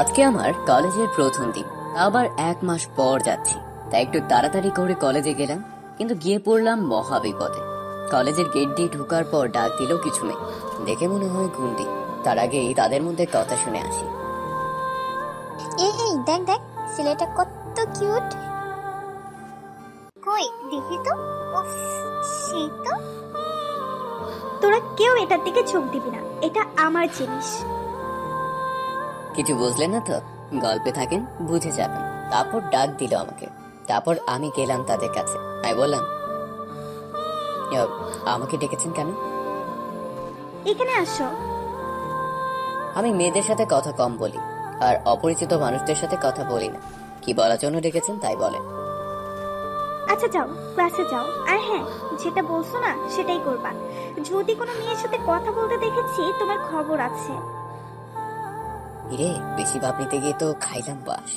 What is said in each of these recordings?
আজকে আমার কলেজের প্রথম দিন, আবার 1 মাস পর যাচ্ছি, তাই একটু তাড়াতাড়ি করে কলেজে গেলাম, কিন্তু গিয়ে পড়লাম মহা বিপদে। কলেজের গেট দিয়ে ঢোকার পর ডাক দিল কিছু মেয়ে, দেখে মনে হয় গুন্ডি। তার আগেই তাদের মধ্যে কথা শুনে আসি। এই দেখ দেখ, ছেলেটা কত কিউট। কই দেখি তো। উফ, সেই তো। তোরা কেউ এটার দিকে চোখ দিবি না, এটা আমার জিনিস। কিছু বুঝলেন না তো? গল্পে থাকেন, বুঝে যাবেন। তারপর ডাক দিল আমাকে, তারপর আমি গেলাম তাদের কাছে। আমি বললাম, আমাকে ডেকেছেন কেন? এখানে আসো। আমি মেয়েদের সাথে কথা কম বলি, আর অপরিচিত মানুষদের সাথে কথা বলি না। কি বলার জন্য ডেকেছেন তাই বলেন। আচ্ছা যাও, ক্লাসে যাও। আর হ্যাঁ, যেটা বলছো না সেটাই করবা। যদি কোনো মেয়ের সাথে কথা বলতে দেখেছি, তোমার খবর আছে। ইরে, বেশি ভাব নিতে গিয়ে তো খাইলাম বাস।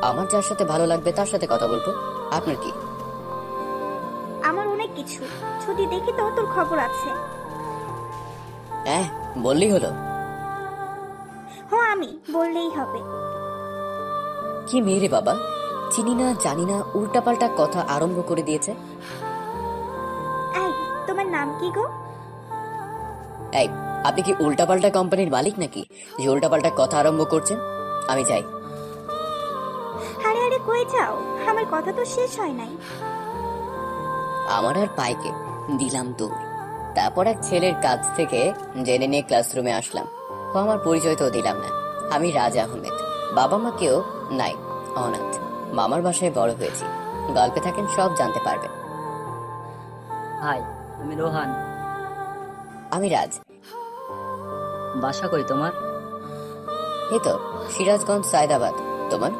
আমার যার সাথে ভালো লাগবে তার সাথে কথা বলবো, আপনার কি? আমার অনেক কিছু, যদি দেখি তো তোর খবর আছে। হ্যাঁ, বললেই হলো। হ্যাঁ, আমি বললেই হবে। কি মেয়ে রে বাবা, চিনি না জানি না, উল্টাপাল্টা কথা আরম্ভ করে দিয়েছে। এই, তোমার নাম কি গো? এই, আপনি কি উল্টাপাল্টা কোম্পানির মালিক নাকি যে উল্টাপাল্টা কথা আরম্ভ করছেন? আমি যাই। আরে আরে, কই যাও? আমার কথা তো শেষ হয় নাই। আমার আর পাইকে দিলাম দৌড়। তারপর এক ছেলের কাছ থেকে জেনে নিয়ে ক্লাসরুমে আসলাম। ও আমার পরিচয় তো দিলাম না। আমি রাজ আহমেদ, বাবা মা কেউ নাই, অনাথ। মামার বাসায় বড় হয়েছি। গল্পে থাকেন, সব জানতে পারবেন। হাই, আমি রোহান। আমি রাজ। বাসা কই তোমার? এই তো সিরাজগঞ্জ, সায়দাবাদ। তোমার?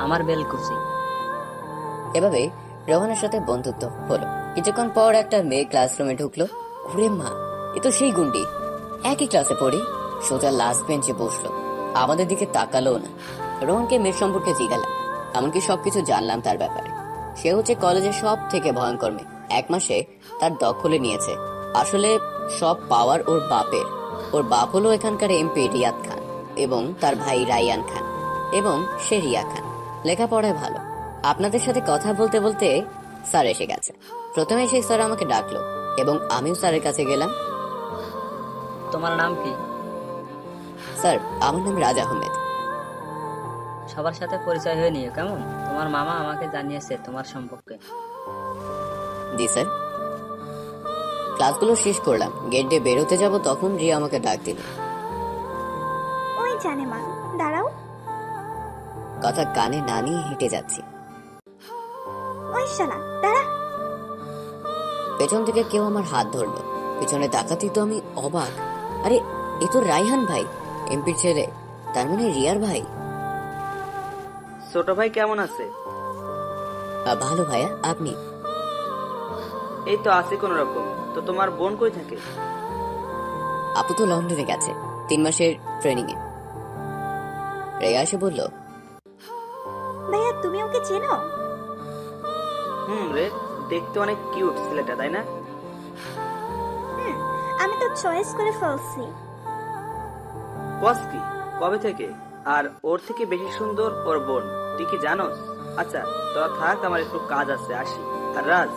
আমার বেলকুচি। এভাবে রোহানের সাথে বন্ধুত্ব হলো। কিছুক্ষণ পর একটা মেয়ে ক্লাসরুমে ঢুকলো। ওরে মা, এ তো সেই গুন্ডি। একই ক্লাসে পড়ি। সোজা লাস্ট বেঞ্চে বসলো, আমাদের দিকে তাকালো না। রোহানকে মেয়ের সম্পর্কে জিজ্ঞালাম, এমনকি সবকিছু জানলাম তার ব্যাপারে। সে হচ্ছে কলেজের সব থেকে ভয়ঙ্কর মেয়ে। 1 মাসে তার দখলে নিয়েছে। আসলে সব পাওয়ার ওর বাপের। ওর বাপ হলো এখানকার এমপি রিয়াদ খান, এবং তার ভাই রাইয়ান খান, এবং সে রিয়া খান। লেখাপড়ায় ভালো। আপনাদের সাথে কথা বলতে বলতে স্যার এসে গেছে। প্রথমে সেই স্যার আমাকে ডাকলো, এবং আমিও স্যারের কাছে গেলাম। তোমার নাম কি? স্যার, আমার নাম রাজ আহমেদ। সবার সাথে পরিচয় হয়ে নিও কেমন? তোমার মামা আমাকে জানিয়েছে তোমার সম্পর্কে। জি স্যার। ক্লাসগুলো শেষ করলাম, গেট দিয়ে বেরোতে যাব, তখন রিয়া আমাকে ডাক দিল। ওই জানে মা, দাঁড়াও। কথা কানে না নিয়ে হেঁটে যাচ্ছি। ওই শালা, দাঁড়া। পেছন থেকে কেউ আমার হাত ধরলো। পিছনে তাকাতেই তো আমি অবাক। আরে, এ তো রাইহান ভাই, এমপির ছেলে। তার মানে রিয়ার ভাই। ছোট ভাই কেমন আছে? ভালো ভাইয়া, আপনি? এই তো আছি কোন রকম। তো তোমার বোন কই থাকে? আপু তো লন্ডনে গেছে 3 মাসের ট্রেনিং এ। রেয়া এসে বলল, ভাইয়া, তুমি ওকে চেনো? রে, দেখতে অনেক কিউট ছেলেটা, তাই না? আমি তো চয়েস করে ফেলছি। বস কি, কবে থেকে? আর ওর থেকে বেশি সুন্দর ওর বোন, তুই কি জানোস? আচ্ছা, তোরা থাক, আমার একটু কাজ আছে, আসি। আর রাজ,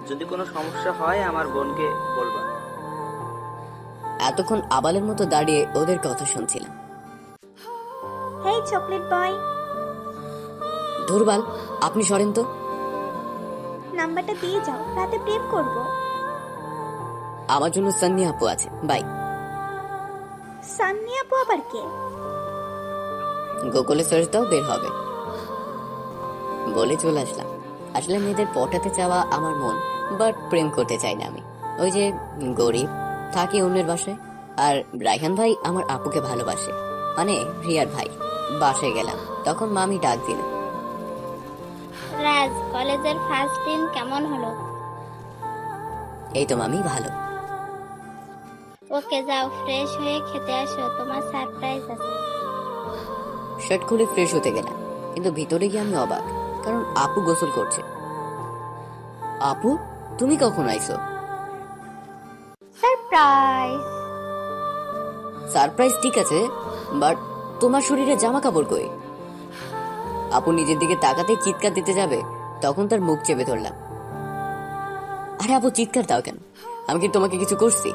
যদি কোনো সমস্যা হয় আমার বোনকে বলবা। এতক্ষণ আবালের মতো দাঁড়িয়ে ওদের কথা শুনছিলাম। হেই চকলেট বয়, ধুরবাল, আপনি সরেন তো। নাম্বারটা দিয়ে যাও, রাতে প্রেম করব। আমার জন্য সান্নি আপু আছে, বাই। সান্নি আপু আবার কে? গুগলে সার্চ দাও, বের হবে। বলে চলে আসলাম। আসলে মেয়েদের পটাতে চাওয়া আমার মন, বাট প্রেম করতে চাই না আমি। ওই যে গরিব, থাকি অন্যের বাসায়। আর রাইহান ভাই আমার আপুকে ভালোবাসে, মানে রিয়ার ভাই। বাসায় গেলাম, তখন মামি ডাক দিল। রাজ, কলেজের ফার্স্ট দিন কেমন হলো? এই তো মামি, ভালো। ওকে, যাও ফ্রেশ হয়ে খেতে আসো, তোমার সারপ্রাইজ আছে। শার্ট খুলে ফ্রেশ হতে গেলাম, কিন্তু ভিতরে গিয়ে আমি অবাক, কারণ আপু গোসল করছে। আপু, তুমি কখন আইছো? সারপ্রাইজ। সারপ্রাইজ ঠিক আছে, বাট তোমার শরীরে জামা কাপড় কই? আপু নিজের দিকে তাকাতেই চিৎকার দিতে যাবে, তখন তার মুখ চেপে ধরলাম। আরে আপু, চিৎকার দাও কেন? আমি কি তোমাকে কিছু করছি?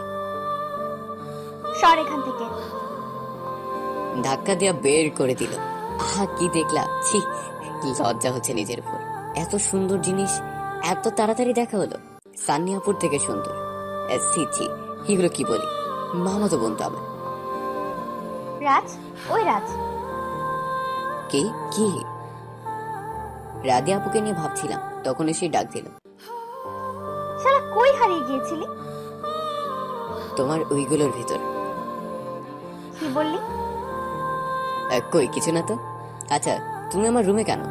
সর এখান থেকে। ধাক্কা দিয়া বের করে দিল। আহা, কি দেখলা? ছি, লজ্জা হচ্ছে নিজের উপর। এত সুন্দর জিনিস এত তাড়াতাড়ি দেখা হলো। সান্নি আপুর থেকে সুন্দর। ছি ছি, এগুলো কি বলি? মামা তো বোন তো আমার। রাজ, ওই রাজ। কি কি? রাধে আপুকে নিয়ে ভাবছিলাম, তখন এসে ডাক দিল। শালা কই হারিয়ে গিয়েছিলি? তোমার ওইগুলোর ভিতর। কি বললি? কই কিছু না তো। আচ্ছা, তুমি আমার রুমে কেন?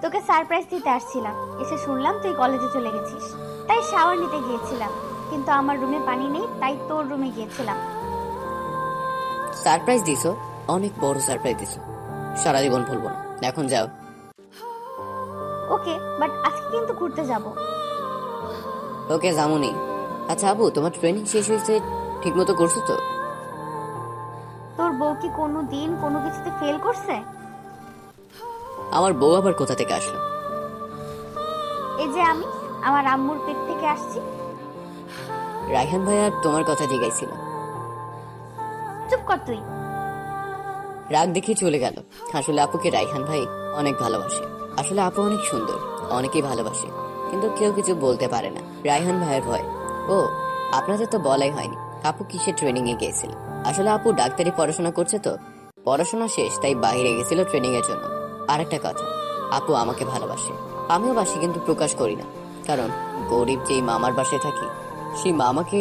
তোকে সারপ্রাইজ দিতে আসছিলাম, এসে শুনলাম তুই কলেজে চলে গেছিস, তাই শাওয়ার নিতে গিয়েছিলাম। কিন্তু আমার রুমে পানি নেই, তাই তোর রুমে গিয়েছিলাম। সারপ্রাইজ দিছো? অনেক বড় সারপ্রাইজ দিছো, সারা জীবন ভুলবো না। এখন যাও। ওকে, বাট আজকে কিন্তু ঘুরতে যাব। ওকে, যামুনি। আচ্ছা আপু, তোমার ট্রেনিং শেষ হয়েছে, ঠিক মতো করছো তো? তোর বউ কি কোনো দিন কোনো কিছুতে ফেল করছে? আমার বউ আবার কোথা থেকে আসলো? এই যে আমি আমার আম্মুর পেট থেকে আসছি। রায়হান ভাইয়া তোমার কথা জিজ্ঞাসছিল। চুপ কর তুই। রাগ দেখে চলে গেল। আসলে আপুকে রায়হান ভাই অনেক ভালোবাসে। আসলে আপু অনেক সুন্দর, অনেকেই ভালোবাসে, কিন্তু কেউ কিছু বলতে পারে না রায়হান ভাইয়ের ভয়। ও, আপনাদের তো বলাই হয়নি আপু কিসের ট্রেনিং এ গিয়েছিল। আসলে আপু ডাক্তারি পড়াশোনা করছে তো, পড়াশোনা শেষ, তাই বাইরে গেছিল ট্রেনিং এর জন্য। আরেকটা কথা, আপু আমাকে ভালোবাসে, আমিও বাসি, কিন্তু প্রকাশ করি না, কারণ গরিব যেই মামার বাসায় থাকি, সেই মামাকে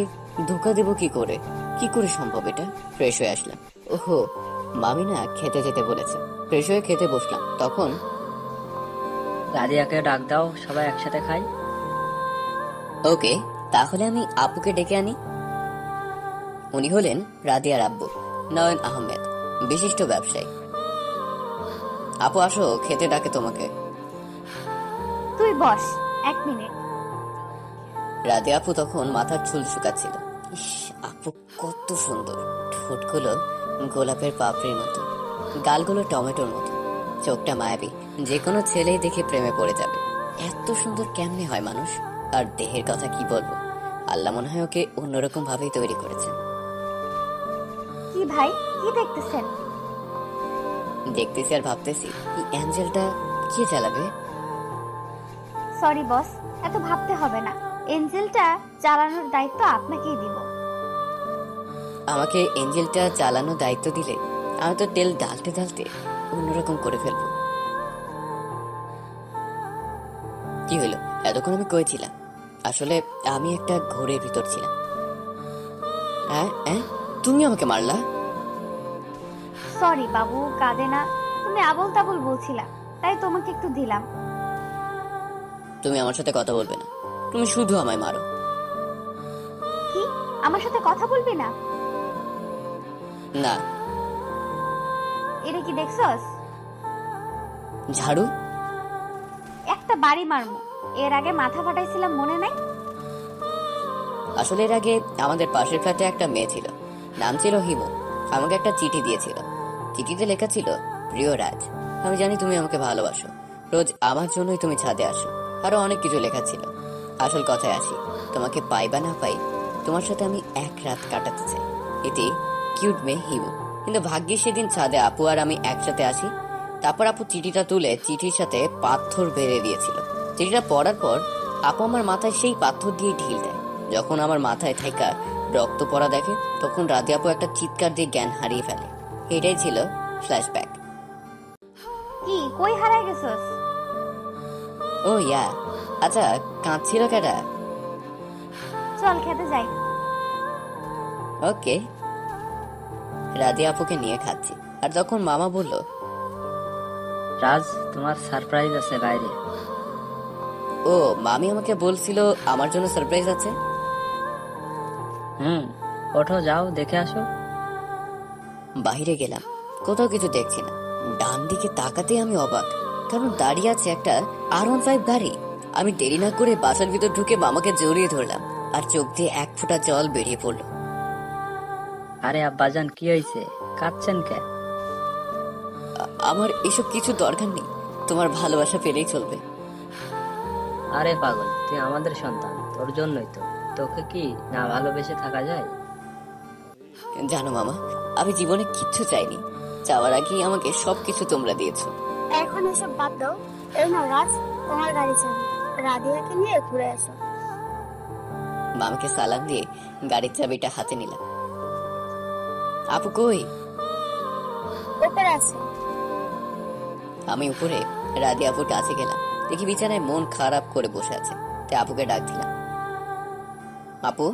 ধোকা দেব কি করে? কি করে সম্ভব এটা? ফ্রেশ হয়ে আসলাম। ওহো, মামি না খেতে যেতে বলেছে। ফ্রেশ হয়ে খেতে বসলাম, তখন রাদিয়াকে ডাক দাও, সবাই একসাথে খাই। ওকে, তাহলে আমি আপুকে ডেকে আনি। উনি হলেন রাদিয়ার আব্বু, নয়ন আহমেদ, বিশিষ্ট ব্যবসায়ী। আপু আসো, খেতে ডাকে তোমাকে। তুই বস 1 মিনিট। রাদিয়া আপু তখন মাথার চুল শুকাচ্ছিল। ইস, আপু কত সুন্দর! ঠোঁটগুলো গোলাপের পাপড়ির মতো, গালগুলো টমেটোর মতো, চোখটা মায়াবী, যে কোনো ছেলেই দেখে প্রেমে পড়ে যাবে। এত সুন্দর কেমনে হয় মানুষ? আর দেহের কথা কি বলবো, আল্লাহ মনে হয় ওকে অন্যরকম ভাবেই তৈরি করেছেন। কি ভাই, কি দেখতেছেন? দেখতেছি আর ভাবতেছি, এই অ্যাঞ্জেলটা কে চালাবে? সরি বস, এত ভাবতে হবে না। এঞ্জেলটা চালানোর দায়িত্ব আপনাকেই দিব। আমাকে এঞ্জেলটা চালানোর দায়িত্ব দিলে আমি তো তেল ঢালতে ঢালতে অন্যরকম করে ফেলবো। কি হলো, এতক্ষণ আমি কই ছিলাম? আসলে আমি একটা ঘোরের ভিতর ছিলাম। হ্যাঁ হ্যাঁ, তুমি আমাকে মারলা? সরি বাবু, কাঁদে না। তুমি আবল তাবল বলছিলা, তাই তোমাকে একটু দিলাম। তুমি আমার সাথে কথা বলবে না, তুমি শুধু আমায় মারো। কি, আমার সাথে কথা বলবি না? না। এটা কি দেখছস? ঝাড়ু? একটা বাড়ি মারমু। এর আগে মাথা ফাটাইছিলাম, মনে নাই? আসলে এর আগে আমাদের পাশের ফ্ল্যাটে একটা মেয়ে ছিল, নাম ছিল হিমু। আমাকে একটা চিঠি দিয়েছিল। চিঠিতে লেখা ছিল, প্রিয় রাজ, আমি জানি তুমি আমাকে ভালোবাসো, রোজ আমার জন্যই তুমি ছাদে আসো। আরো অনেক কিছু লেখা ছিল। আসল কথায় আসি, তোমাকে পাই বা না পাই, তোমার সাথে আমি এক রাত কাটাতে চাই। এতে কিউট মেয়ে হিমু। কিন্তু ভাগ্যে সেদিন ছাদে আপু আর আমি একসাথে আসি। তারপর আপু চিঠিটা তুলে চিঠির সাথে পাথর বেঁধে দিয়েছিল। চিঠিটা পড়ার পর আপু আমার মাথায় সেই পাথর দিয়ে ঢিল দেয়। যখন আমার মাথায় থাকা রক্ত পড়া দেখে, তখন রাধে আপু একটা চিৎকার দিয়ে জ্ঞান হারিয়ে ফেলে। এটাই ছিল ফ্ল্যাশব্যাক। কি, কই হারাই গেছস? ও ইয়া, আচ্ছা কাঁদছিল কেডা? চল খেতে যাই। ওকে। রাধে আপুকে নিয়ে খাচ্ছি, আর তখন মামা বলল, রাজ, তোমার সারপ্রাইজ আছে বাইরে। ও, মামি আমাকে বলছিল আমার জন্য সারপ্রাইজ আছে। ওঠো, যাও দেখে আসো। বাইরে গেলাম, কোথাও কিছু দেখছি না। ডান দিকে তাকাতে আমি অবাক, কারণ দাঁড়িয়ে আছে একটা R15 গাড়ি। আমি দেরি না করে বাসার ভিতর ঢুকে মামাকে জড়িয়ে ধরলাম, আর চোখ দিয়ে এক ফোঁটা জল বেরিয়ে পড়লো। আরে আব্বাজান, কি হয়েছে? কাঁদছেন কেন? আমার এসব কিছু দরকার নেই, তোমার ভালোবাসা পেলেই চলবে। আরে পাগল, তুই আমাদের সন্তান, তোর জন্যই তো। তোকে কি না ভালোবেসে থাকা যায়? জানো মামা, আমি জীবনে কিচ্ছু চাইনি, চাওয়ার আগেই আমাকে সবকিছু তোমরা দিয়েছো। এখন এসব বাদ দাও। এই না রাজ, তোমার গাড়ি চাবি। রাধিয়াকে নিয়ে ঘুরে আসো। মামাকে সালাম দিয়ে গাড়ির চাবিটা হাতে নিলাম। আপু কই? উপরে আছে। আমি উপরে রাধি আপুর কাছে গেলাম, দেখি বিছানায় মন খারাপ করে বসে আছে। তাই আপুকে ডাক দিলাম। আপু,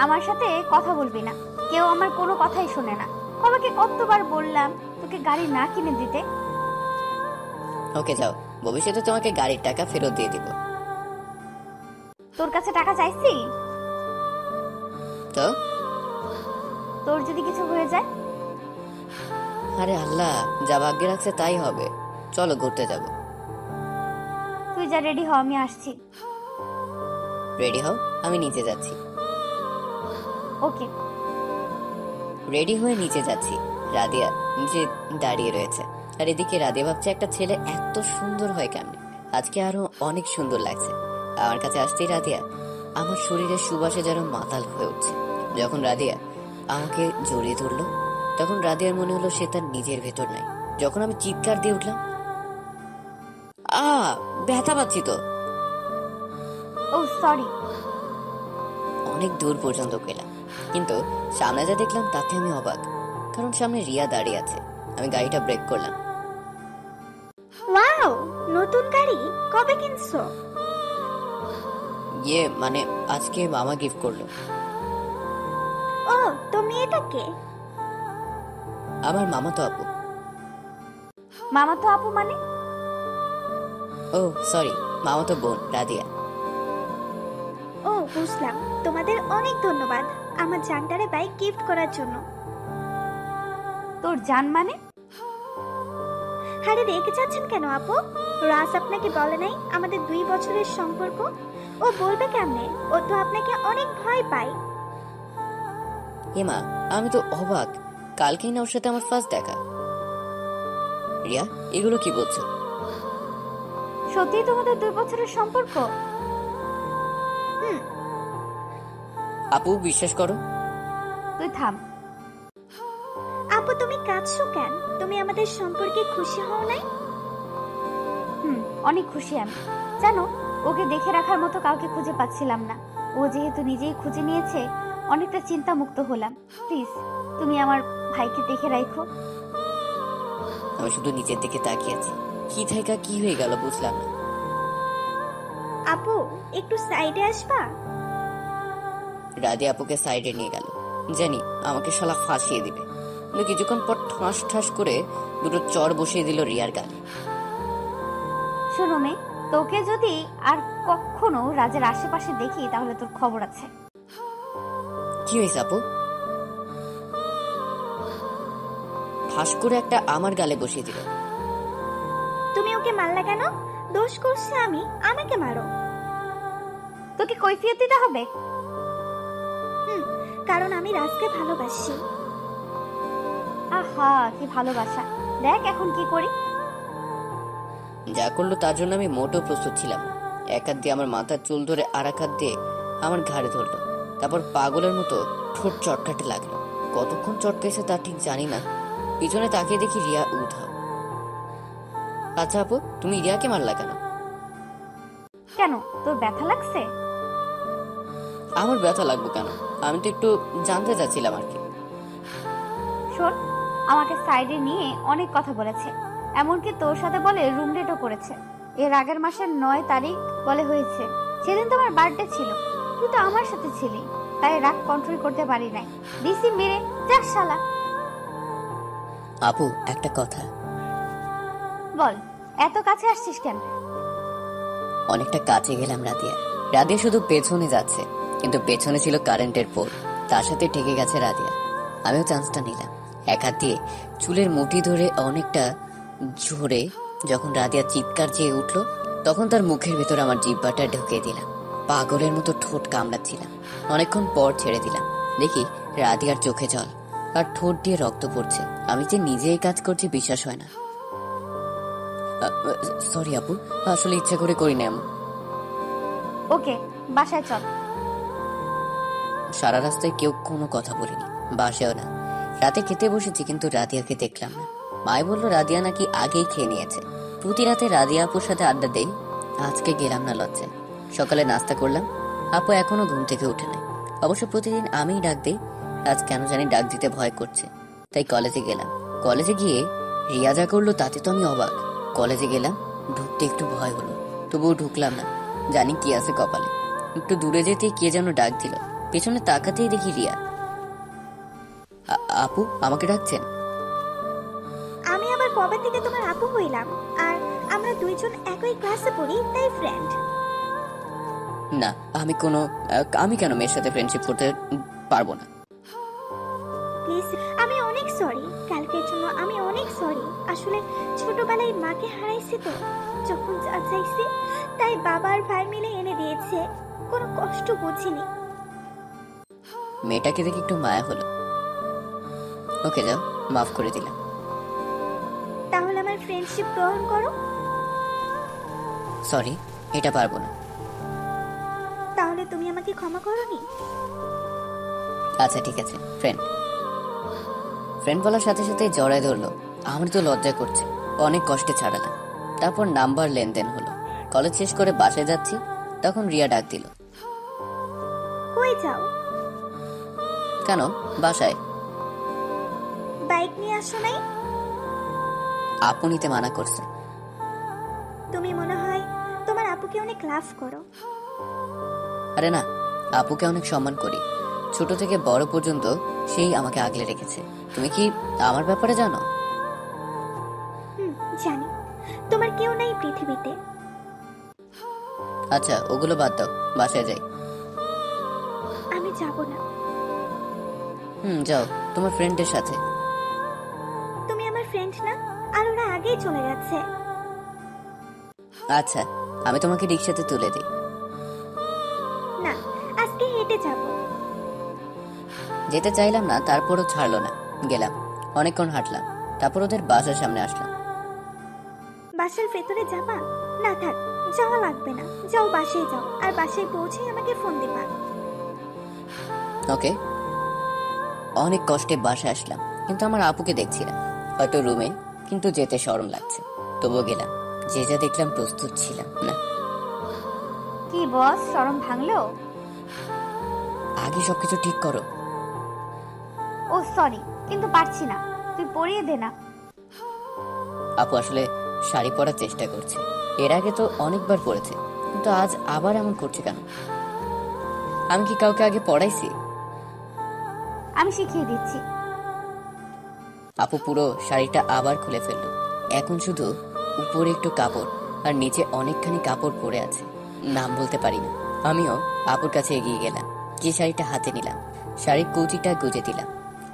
আমার সাথে কথা বলবি না, কেউ আমার কোনো কথাই শোনে না। বাবাকে কতবার বললাম তোকে গাড়ি না কিনে দিতে। ওকে যাও, ভবিষ্যতে তোমাকে গাড়ির টাকা ফেরত দিয়ে দিব। তোর কাছে টাকা চাইছি? তো তোর যদি কিছু হয়ে যায়? আরে আল্লাহ, যা ভাগ্যে রাখছে তাই হবে। চলো ঘুরতে যাব। তুই যা, রেডি হ, আমি আসছি। রেডি হও, আমি নিচে যাচ্ছি। ওকে। রেডি হয়ে নিচে যাচ্ছি। রাদিয়া নিচে দাঁড়িয়ে রয়েছে, আর এদিকে রাদিয়া ভাবছে একটা ছেলে এত সুন্দর হয় কেমনে। আজকে আরো অনেক সুন্দর লাগছে। আমার কাছে আসতেই রাদিয়া আমার শরীরের সুবাসে যেন মাতাল হয়ে উঠছে। যখন রাদিয়া আমাকে জড়িয়ে ধরলো, তখন রাদিয়ার মনে হলো সে তার নিজের ভেতর নাই। যখন আমি চিৎকার দিয়ে উঠলাম, ব্যথা পাচ্ছি তো। ও সরি। অনেক দূর পর্যন্ত গেলাম, কিন্তু সামনে যা দেখলাম তাতে আমি অবাক, কারণ সামনে রিয়া দাঁড়িয়ে আছে। আমি গাড়িটা ব্রেক করলাম। ওয়াও, নতুন গাড়ি কবে কিনছো? মানে আজকে মামা গিফট করলো। ও, তুমি এটা কে? আমার মামা তো আপু। মামা তো আপু মানে? ও সরি, মামা তো বোন রাদিয়া। ও বুঝলাম। তোমাদের অনেক ধন্যবাদ আমার জানটারে বাইক গিফট করার জন্য। তোর জান মানে? আরে রেগে যাচ্ছেন কেন আপু? রাজ আপনাকে বলে নাই আমাদের 2 বছরের সম্পর্ক? ও বলবে কেমনে? ও তো আপনাকে অনেক ভয় পায়। মা, আমি তো অবাক, কালকেই না ওর সাথে আমার ফার্স্ট দেখা। রিয়া, এগুলো কি বলছো? সত্যি তোমাদের 2 বছরের সম্পর্ক? আপু বিশ্বাস করো। তুই থাম। আপু তুমি কাঁদছো কেন? তুমি আমাদের সম্পর্কে খুশি হও নাই? অনেক খুশি আমি। জানো, ওকে দেখে রাখার মতো কাউকে খুঁজে পাচ্ছিলাম না। ও যেহেতু নিজেই খুঁজে নিয়েছে, অনেকটা চিন্তা মুক্ত হলাম। প্লিজ তুমি আমার ভাইকে দেখে রাখো। আমি শুধু নিচের দিকে তাকিয়ে আছি, কি থাকা কি হয়ে গেল বুঝলাম না। আপু একটু সাইডে আসবা? রাধে আপুকে সাইডে নিয়ে গেল, জানি আমাকে শালা ফাঁসিয়ে দিবে। কিন্তু কিছুক্ষণ পর ঠাস ঠাস করে দুটো চর বসিয়ে দিল রিয়ার গালে। শোনো মে, তোকে যদি আর কখনো রাজের আশেপাশে দেখি তাহলে তোর খবর আছে। কি হয়েছে আপু? ঠাস করে একটা আমার গালে বসিয়ে দিল। তুমি ওকে মারলা কেন? দোষ করছি আমি, আমাকে মারো। তোকে কৈফিয়ত দিতে হবে? কারণ আমি রাজকে ভালোবাসি। আহা, কি ভালোবাসা! দেখ এখন কি করি। যা করলো তার জন্য আমি মোটেও প্রস্তুত ছিলাম না। এক হাত দিয়ে আমার মাথার চুল ধরে আর এক হাত দিয়ে আমার ঘাড়ে ধরলো, তারপর পাগলের মতো ঠোঁট চটকাতে লাগলো। কতক্ষণ চটকাইছে তা ঠিক জানি না। পিছনে তাকিয়ে দেখি রিয়া উধাও। আচ্ছা আপু, তুমি রিয়াকে মারলা কেন? কেন, তোর ব্যথা লাগছে? আমার ব্যথা লাগবে কেন? আমি তো একটু জানতে চাচ্ছিলাম আর কি। শোন, আমাকে সাইডে নিয়ে অনেক কথা বলেছে, এমনকি তোর সাথে বলে রুম ডেটও করেছে। এর আগের মাসের 9 তারিখ বলে হয়েছে। সেদিন তো আমার বার্থডে ছিল, তুই তো আমার সাথে ছিলি, তাই রাগ কন্ট্রোল করতে পারি নাই। দিছি মেরে, যাক শালা। আপু একটা কথা বল, এত কাছে আসছিস কেন? অনেকটা কাছে গেলাম রাদিয়া। রাদিয়া শুধু পেছনে যাচ্ছে, কিন্তু পেছনে ছিল কারেন্টের পোল, তার সাথে ঠেকে গেছে রাদিয়া। আমিও চান্সটা নিলাম, এক হাত দিয়ে চুলের মুঠি ধরে অনেকটা জোরে। যখন রাদিয়া চিৎকার চেয়ে উঠলো, তখন তার মুখের ভেতর আমার জিহ্বাটা ঢুকিয়ে দিলাম। পাগলের মতো ঠোঁট কামড়াচ্ছিলাম। অনেকক্ষণ পর ছেড়ে দিলাম। দেখি রাদিয়ার চোখে জল আর ঠোঁট দিয়ে রক্ত পড়ছে। আমি যে নিজে এই কাজ করছি বিশ্বাস হয় না। সরি আপু, আসলে ইচ্ছা করে করিনি আমি। ওকে, বাসায় চল। সারা রাস্তায় কেউ কোনো কথা বলেনি, বাসেও না। রাতে খেতে বসেছি কিন্তু রাদিয়াকে দেখলাম না। মায় বলল রাদিয়া নাকি আগেই খেয়ে নিয়েছে। প্রতি রাতে রাদিয়া আপুর সাথে আড্ডা দেই, আজকে গেলাম না লজ্জায়। সকালে নাস্তা করলাম, আপু এখনো ঘুম থেকে উঠে নাই। অবশ্য প্রতিদিন আমিই ডাক দিই, আজ কেন জানি ডাক দিতে ভয় করছে। তাই কলেজে গেলাম। কলেজে গিয়ে রিয়া যা করলো তাতে তো আমি অবাক। কলেজে গেলাম, ঢুকতে একটু ভয় হলো, তবুও ঢুকলাম না। জানি কি আছে কপালে। একটু দূরে যেতে কে যেন ডাক দিল। পেছনে তাকাতেই দেখি রিয়া। আপু আমাকে ডাকছেন? আমি আবার কবে থেকে তোমার আপু হইলাম? আর আমরা দুইজন একই ক্লাসে পড়ি, তাই ফ্রেন্ড। না, আমি কেন মেয়ের সাথে ফ্রেন্ডশিপ করতে পারবো না? প্লিজ, আমি অনেক সরি। কালকের জন্য আমি অনেক সরি। আসলে ছোটবেলায় মাকে হারাইছি তো, যখন যা চাইছি তাই বাবা আর ভাই মিলে এনে দিয়েছে, কোনো কষ্ট বুঝিনি। মেয়েটাকে দেখে একটু মায়া হলো। ওকে যাও, মাফ করে দিলাম। তাহলে আমার ফ্রেন্ডশিপ গ্রহণ করো। সরি, এটা পারবো না। তাহলে তুমি আমাকে ক্ষমা করোনি? আচ্ছা ঠিক আছে, ফ্রেন্ড বলার সাথে সাথে জড়ায় ধরলো। আমার তো লজ্জা করছে, অনেক কষ্টে ছাড়ালাম। তারপর নাম্বার লেনদেন হলো। কলেজ শেষ করে বাসায় যাচ্ছি, তখন রিয়া ডাক দিল। কই যাও? কেন? বাসায়। বাইক নিয়ে আসো নাই? আপু নিতে মানা করছে। তুমি মনে হয় তোমার আপুকে অনেক লাভ করো। আরে না, আপুকে অনেক সম্মান করি। ছোট থেকে বড় পর্যন্ত সেই আমাকে আগলে রেখেছে। তুমি কি আমার ব্যাপারে জানো? জানি। তোমার কেউ নাই পৃথিবীতে। আচ্ছা ওগুলো বাদ দাও, বাসায় যাই। আমি যাব না। যাও তোমার ফ্রেন্ডের সাথে। তুমি আমার ফ্রেন্ড না, আর ওরা আগেই চলে গেছে। আচ্ছা, আমি তোমাকে রিক্সাতে তুলে দিই। না, আজকে হেঁটে যাব। যেতে চাইলাম না, তারপরও ছাড়লো না। গেলাম, অনেকক্ষণ হাঁটলাম। তারপর ওদের বাসার সামনে আসলাম। বাসার ভেতরে যাবা? না থাক, যাওয়া লাগবে না। যাও, বাসায় যাও, আর বাসায় পৌঁছে আমাকে ফোন দিবা। ওকে। অনেক কষ্টে বাসায় আসলাম, কিন্তু আমার আপুকে দেখছি না। হয়তো রুমে, কিন্তু যেতে শরম লাগছে। তবুও গেলাম। যে যা দেখলাম প্রস্তুত ছিলাম না। কি বস, শরম ভাঙলো? আগে সবকিছু ঠিক করো। ও সরি, কিন্তু পারছি না। তুই পরিয়ে দে না। আপু আসলে শাড়ি পরার চেষ্টা করছে। এর আগে তো অনেকবার পরেছে, কিন্তু আজ আবার এমন করছে কেন? আমি কি কাউকে আগে পড়াইছি? আমি শিখিয়ে দিচ্ছি। আপু পুরো শাড়িটা আবার খুলে ফেললো। এখন শুধু উপরে একটু কাপড় আর নিচে অনেকখানি কাপড় পরে আছে। নাম বলতে পারি না। আমিও আপুর কাছে এগিয়ে গেলাম, যে শাড়িটা হাতে নিলাম। শাড়ির কুচিটা গুজে দিলাম।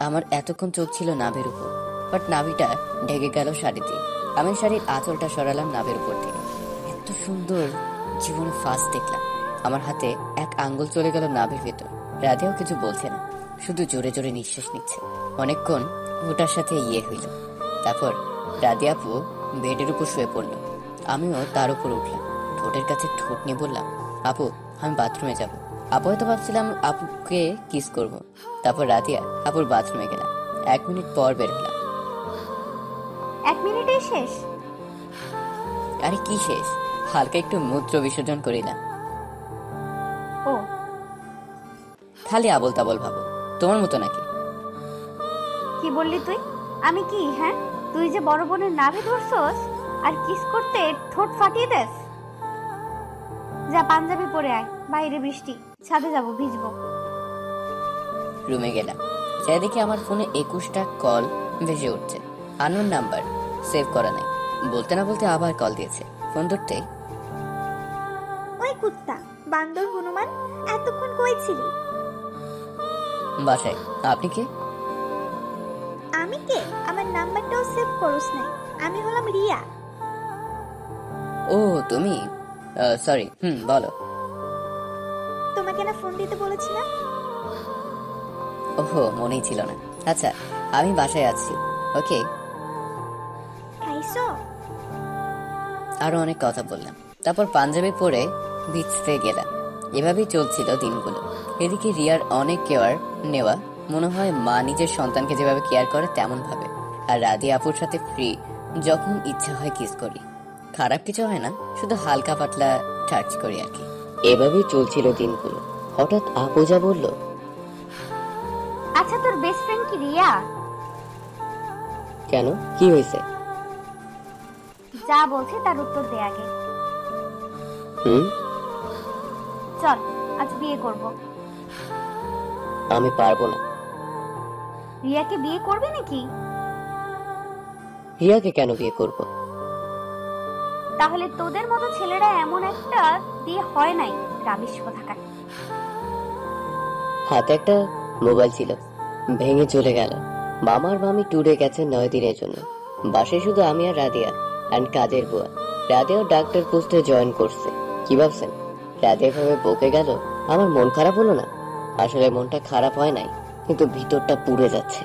আমার এতক্ষণ চোখ ছিল নাভের উপর, বাট নাভিটা ঢেকে গেল শাড়ি দিয়ে। আমি শাড়ির আঁচলটা সরালাম নাভের উপর থেকে। এত সুন্দর জীবনে ফার্স্ট দেখলাম। আমার হাতে এক আঙ্গুল চলে গেল নাভির ভেতর। রাধেও কিছু বলছে না, শুধু জোরে জোরে নিঃশ্বাস নিচ্ছে। অনেকক্ষণ ওটার সাথে হইল। তারপর রাধে আপু বেডের উপর শুয়ে পড়লো। আমিও তার উপর উঠলাম। ঠোঁটের কাছে ঠোঁট নিয়ে বললাম, আপু আমি বাথরুমে যাব। আপু হয়তো ভাবছিলাম আপুকে কিস করব। তারপর রাধিয়া আপুর বাথরুমে গেলাম। 1 মিনিট পর বের হলাম। 1 মিনিটেই শেষ? আরে কি শেষ, হালকা একটু মূত্র বিসর্জন করিলাম। ও, খালি আবল তাবল ভাবো, তোমার মতো নাকি? কি বললি তুই? আমি কি? হ্যাঁ, তুই যে বড় বোনের নাভি ধরছস আর কিস করতে ঠোঁট ফাটিয়ে দেস? যা পাঞ্জাবি পরে আয়, বাইরে বৃষ্টি, ছাদে যাব, ভিজবো। রুমে গেলাম, যাই দেখি আমার ফোনে 21টা কল ভেসে উঠছে। আননোন নাম্বার, সেভ করা নাই। বলতে না বলতে আবার কল দিয়েছে। ফোন ধরতেই, ওই কুত্তা, বান্দর হনুমান, এতক্ষণ কই ছিলি? বাসায়। আপনি কে? আমি কে? আমার নাম্বারটাও সেভ করোস নাই। আমি হলাম রিয়া। ও তুমি, সরি, বলো। তোমাকে না ফোন দিতে বলেছিলাম। ওহো, মনেই ছিল না। আচ্ছা, আমি বাসায় আছি। ওকে। খাইছো? আরো অনেক কথা বললাম, তারপর পাঞ্জাবি পরে ভিজতে গেলাম। এভাবেই চলছিল দিনগুলো। এদিকে রিয়ার অনেক কেয়ার নেওয়া, মনে হয় মা নিজের সন্তানকে যেভাবে কেয়ার করে তেমন ভাবে। আর রাধি আপুর সাথে ফ্রি, যখন ইচ্ছা হয় কিস করি। খারাপ কিছু হয় না, শুধু হালকা পাতলা টাচ করি আর কি। এভাবেই চলছিল দিনগুলো। হঠাৎ আপুজা বলল, আচ্ছা, তোর বেস্ট ফ্রেন্ড কি রিয়া? কেন, কি হয়েছে? যা বলছি তার উত্তর দে আগে। চল, আজ বিয়ে করব। আমি পারবো না। রিয়াকে বিয়ে করবে নাকি? রিয়াকে কেন বিয়ে করব? তাহলে তোদের মতো ছেলেরা এমন একটা দিয়ে হয় নাই, রাবিশ কোথাকার। হাতে একটা মোবাইল ছিল, ভেঙে চলে গেল। মামার মামি ট্যুরে গেছে 9 দিনের জন্য। বাসে শুধু আমি আর রাদিয়া অ্যান্ড কাজের বুয়া। রাদিয়াও ডাক্তার পোস্টে জয়েন করছে। কি ভাবছেন রাদিয়া ভাবে বকে গেল? আমার মন খারাপ হলো না। আসলে মনটা খারাপ হয় নাই, কিন্তু ভিতরটা পুড়ে যাচ্ছে।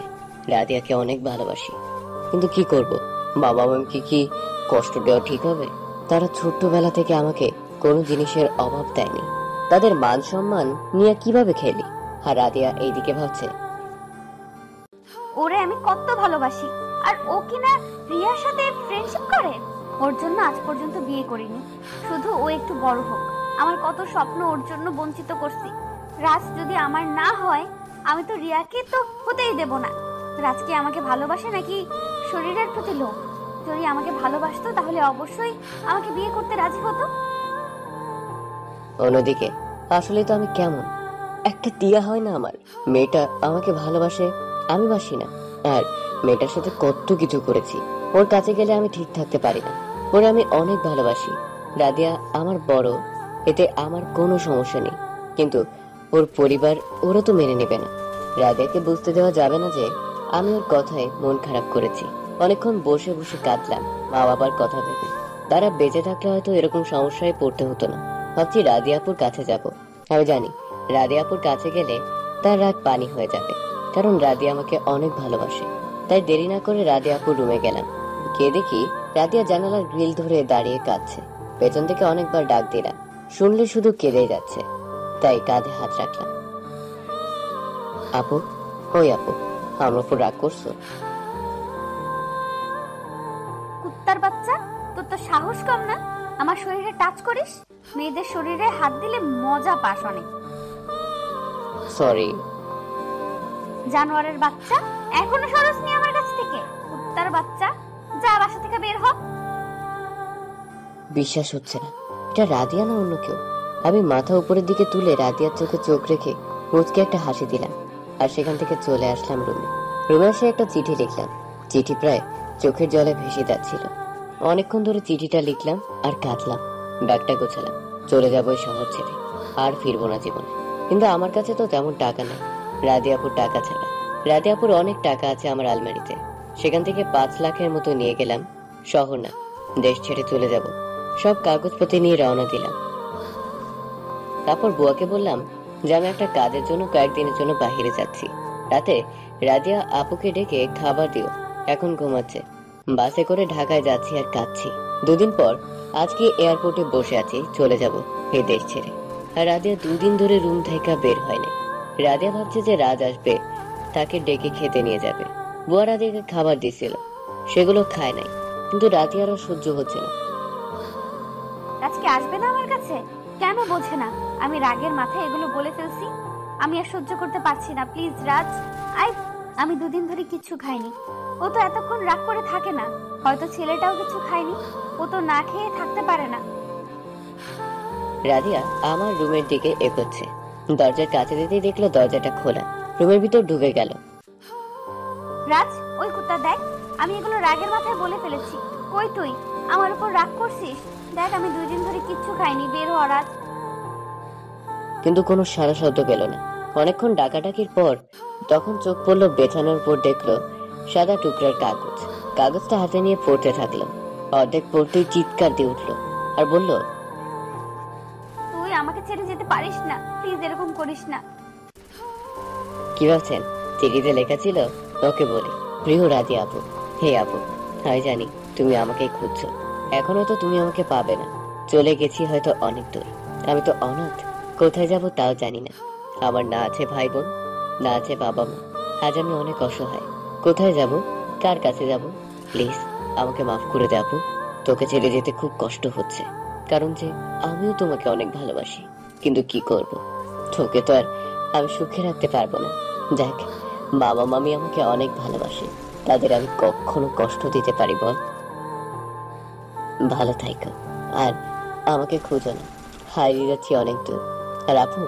রাদিয়াকে অনেক ভালোবাসি, কিন্তু কি করব, বাবা মামিকে কি কষ্ট দেওয়া ঠিক হবে? তারা ছোট্টবেলা থেকে আমাকে কোনো জিনিসের অভাব দেয়নি। তাদের মান সম্মান নিয়ে কিভাবে খেলি? আর রাদিয়া এইদিকে ভাবছে, ওরে আমি কত ভালোবাসি, আর ও কিনা রিয়ার সাথে ফ্রেন্ডশিপ করে। ওর জন্য আজ পর্যন্ত বিয়ে করিনি, শুধু ও একটু বড় হোক। আমার কত স্বপ্ন ওর জন্য বঞ্চিত করছি। রাজ যদি আমার না হয়, আমি তো রিয়াকে তো হতেই দেব না। রাজ কি আমাকে ভালোবাসে নাকি শরীরের প্রতি লোভ? যদি আমাকে ভালোবাসতো তাহলে অবশ্যই আমাকে বিয়ে করতে রাজি হতো। অন্যদিকে আসলে তো আমি কেমন একটা টিয়া হয় না আমার। মেয়েটা আমাকে ভালোবাসে, আমি বাসি না। আর মেয়েটার সাথে কত কিছু করেছি। ওর কাছে গেলে আমি ঠিক থাকতে পারি না। ওরে আমি অনেক ভালোবাসি। রাদিয়া আমার বড়, এতে আমার কোনো সমস্যা নেই, কিন্তু ওর পরিবার ওরা তো মেনে নেবে না। রাদিয়াকে বুঝতে দেওয়া যাবে না যে আমি ওর কথায় মন খারাপ করেছি। অনেকক্ষণ বসে বসে কাঁদলাম মা বাবার কথা ভেবে। তারা বেঁচে থাকলে হয়তো এরকম সমস্যায় পড়তে হতো না। ভাবছি রাদিয়াপুর কাছে যাব। আমি জানি রাদিয়াপুর কাছে গেলে তার রাগ পানি হয়ে যাবে, কারণ রাদিয়া আমাকে অনেক ভালোবাসে। তাই দেরি না করে রাদিয়াপুর রুমে গেলাম। গিয়ে দেখি রাদিয়া জানালার গ্রিল ধরে দাঁড়িয়ে কাঁদছে। পেছন থেকে অনেকবার ডাক দিলাম, শুনলে শুধু কেঁদে যাচ্ছে। তাই কাঁধে হাত রাখলাম। আপু, ওই আপু, আমার উপর রাগ করছো? কুত্তার বাচ্চা, তোর তো সাহস কম না? আমার শরীরে টাচ করিস? মেয়েদের শরীরে হাত দিলে মজা পাস অনেক। সরি। জানোয়ারের বাচ্চা, এখনো সরস নি আমার কাছ থেকে? কুত্তার বাচ্চা, যা বাসা থেকে বের হ। বিশ্বাস হচ্ছে না, এটা রাদিয়া না অন্য কেউ। আমি মাথা উপরের দিকে তুলে রাদিয়ার চোখে চোখ রেখে মুচকে একটা হাসি দিলাম, আর সেখান থেকে চলে আসলাম রুমে। রুমে এসে একটা চিঠি লিখলাম। চিঠি প্রায় চোখের জলে ভেসে যাচ্ছিল। অনেকক্ষণ ধরে চিঠিটা লিখলাম আর কাঁদলাম। ব্যাগটা গোছালাম, চলে যাবো এই শহর ছেড়ে। আর ফিরবো না জীবনে। কিন্তু আমার কাছে তো তেমন টাকা নেই, রাদিয়াপুর টাকা ছাড়া। রাদিয়াপুর অনেক টাকা আছে আমার আলমারিতে, সেখান থেকে 5 লাখের মতো নিয়ে গেলাম। শহর না, দেশ ছেড়ে চলে যাব। সব কাগজপত্র নিয়ে রওনা দিলাম। তারপর বুয়াকে বললাম যে আমি একটা কাজের জন্য কয়েকদিনের জন্য বাইরে যাচ্ছি। রাতে রাদিয়া আপুকে ডেকে খাবার দিও, এখন ঘুমাচ্ছে। বাসে করে ঢাকায় যাচ্ছি আর কাঁদছি। 2 দিন পর আজকে এয়ারপোর্টে বসে আছি, চলে যাব এই দেশ ছেড়ে। আর রাদিয়া 2 দিন ধরে রুম থেকে বের হয়নি। রাদিয়া ভাবছে যে রাজ আসবে, তাকে ডেকে খেতে নিয়ে যাবে। বুয়া রাদিয়াকে খাবার দিছিল, সেগুলো খায় নাই, কিন্তু রাদিয়ার আর সহ্য হচ্ছে না। আজকে আসবে না আমার কাছে? কেন বোঝে না? আমি রাগের মাথায় এগুলো বলে ফেলছি। আমি আর সহ্য করতে পারছি না, প্লিজ রাজ। আমি 2 দিন ধরে কিছু খাইনি। ও তো এতক্ষণ রাগ করে থাকে না, হয়তো ছেলেটাও কিছু খায়নি। ও তো না খেয়ে থাকতে পারে না। রাদিয়া আমার রুমের দিকে এগোচ্ছে। দরজার কাছে দিতেই দেখলো দরজাটা খোলা। রুমের ভিতর ঢুকে গেল। রাজ, ওই কুত্তা দেখ, আমি এগুলো রাগের মাথায় বলে ফেলেছি। কই তুই? আমার উপর রাগ করছিস? দেখ, আমি 2 দিন ধরে কিচ্ছু খাইনি। বের হ রাজ। কিন্তু কোনো সারা শব্দ পেল না। অনেকক্ষণ ডাকাডাকির পর তখন চোখ পড়লো বেছানোর উপর, দেখলো সাদা টুকরার কাগজ। কাগজটা হাতে নিয়ে পড়তে থাকলো। অর্ধেক পড়তেই চিৎকার দিয়ে উঠলো আর বলল, তুই আমাকে ছেড়ে যেতে পারিস না, প্লিজ এরকম করিস না। কি ভাবছেন চিঠিতে লেখা ছিল? ওকে বলি, প্রিয় রাজি আপু, হে আপু, আমি জানি তুমি আমাকে খুঁজছো। এখন হয়তো তুমি আমাকে পাবে না, চলে গেছি হয়তো অনেক দূর। আমি তো অনাথ, কোথায় যাব তাও জানি না। আমার না আছে ভাই বোন, না আছে বাবা মা। আজ আমি অনেক অসহায়, কোথায় যাব, কার কাছে যাব? প্লিজ আমাকে মাফ করে দে আপু, তোকে ছেড়ে যেতে খুব কষ্ট হচ্ছে, কারণ যে আমিও তোমাকে অনেক ভালোবাসি। কিন্তু কি করব, তোকে তো আর আমি সুখে রাখতে পারবো না। দেখ, বাবা মামি আমাকে অনেক ভালোবাসে, তাদের আমি কখনো কষ্ট দিতে পারি বল? ভালো থাইকো, আর আমাকে খুঁজো না, হারিয়ে যাচ্ছি অনেক দূর। আর আপু,